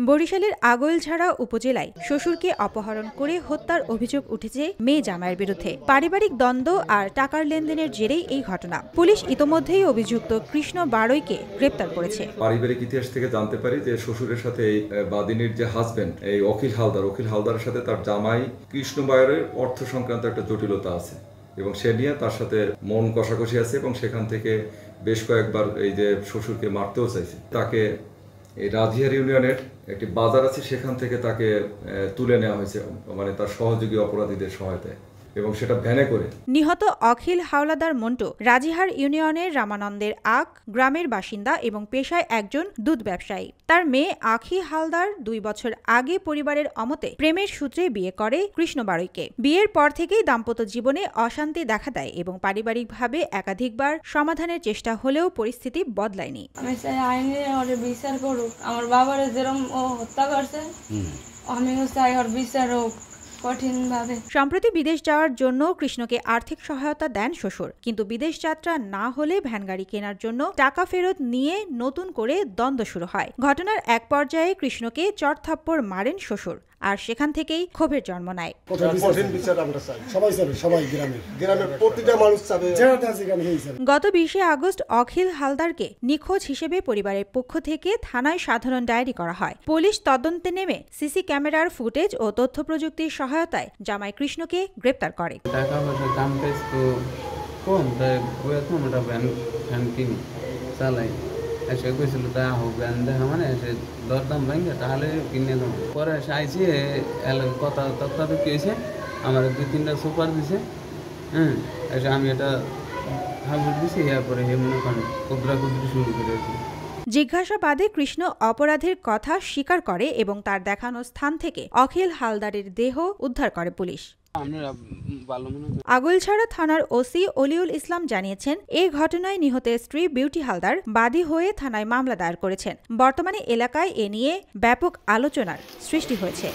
বরিশালের আগৈলঝাড়া উপজেলায় শ্বশুরকে অপহরণ করে হত্যার অভিযোগ উঠেছে মেয়ে জামাইয়ের বিরুদ্ধে। পারিবারিক দ্বন্দ্ব আর টাকার লেনদেনের জেরেই এই ঘটনা। পুলিশ ইতোমধ্যেই অভিযুক্ত কৃষ্ণ বাড়ইকে গ্রেপ্তার করেছে। পারিবারিক ইতিহাস থেকে জানতে পারি যে শ্বশুরের সাথে এই বাদিনীর যে হাজবেন্ড এই অখিল হালদারের সাথে তার জামাই কৃষ্ণ বাড়ইয়ের অর্থ সংক্রান্ত একটা জটিলতা আছে এবং সে নিয়ে তার সাথে মন কষাকষি আছে এবং সেখান থেকে বেশ কয়েকবার এই যে শ্বশুরকে মারতেও চাইছে। তাকে এই রাজিয়ার ইউনিয়নের একটি বাজার আছে সেখান থেকে তাকে তুলে নেওয়া হয়েছে, মানে তার সহযোগী অপরাধীদের সহায়তায়, এবং সেটা ভ্যানে করে। নিহত অখিল হাওলাদার মন্টু রাজিহার ইউনিয়নের রামানন্দের আক গ্রামের বাসিন্দা এবং পেশায় একজন দুধ ব্যবসায়ী। তার মেয়ে আখি হালদার 2 বছর আগে পরিবারের অমতে প্রেমের সূত্রে বিয়ে করে কৃষ্ণ বাড়ইকে। বিয়ের পর থেকেই দাম্পত্য জীবনে অশান্তি দেখা দেয় এবং পারিবারিকভাবে একাধিকবার সমাধানের চেষ্টা হলেও পরিস্থিতি বদলায়নি। আমি চাই আইনে ওরে বিচার করুক, আমার বাবারে যেরকম ও হত্যা করছে আমিও চাই ওর বিচার হোক কঠিনভাবে। সম্প্রতি বিদেশ যাওয়ার জন্য কৃষ্ণকে আর্থিক সহায়তা দেন শ্বশুর, কিন্তু বিদেশ যাত্রা না হলে ভ্যান গাড়ি কেনার জন্য টাকা ফেরত নিয়ে নতুন করে দ্বন্দ্ব শুরু হয়। ঘটনার এক পর্যায়ে কৃষ্ণকে চড়থাপ্পড় মারেন শ্বশুর, আর সেখান থেকেই ক্ষোভের জন্ম নেয়। গত 20 আগস্ট অখিল হালদারকে নিখোঁজ হিসেবে পরিবারের পক্ষ থেকে থানায় সাধারণ ডায়েরি করা হয়। পুলিশ তদন্তে নেমে সিসি ক্যামেরার ফুটেজ ও তথ্য প্রযুক্তির সহায়তায় জামাই কৃষ্ণকে গ্রেপ্তার করে। টাকা পয়সা দাম পেয়েছ তো কম, তাই আমরা ভ্যান কিনি চালাই। এসে কইছিল তা হোক ভ্যান দেখা মানে এসে দরদাম ভেঙে তাহলে কিনে দেবো। পরে এসে আইসি কথা তত্ত্বাবধায়ক হয়েছে, আমার 2-3টা সুপার দিছে। এসে আমি এটা হাবুর দিছি, এরপরে হে মনে করেন কুদ্রাকুদ্রি শুরু করেছি। জিজ্ঞাসাবাদে কৃষ্ণ অপরাধের কথা স্বীকার করে এবং তার দেখানো স্থান থেকে অখিল হালদারের দেহ উদ্ধার করে পুলিশ। আগৈলঝাড়া থানার ওসি অলিউল ইসলাম জানিয়েছেন, এই ঘটনায় নিহতের স্ত্রী বিউটি হালদার বাদী হয়ে থানায় মামলা দায়ের করেছেন। বর্তমানে এলাকায় এ নিয়ে ব্যাপক আলোচনার সৃষ্টি হয়েছে।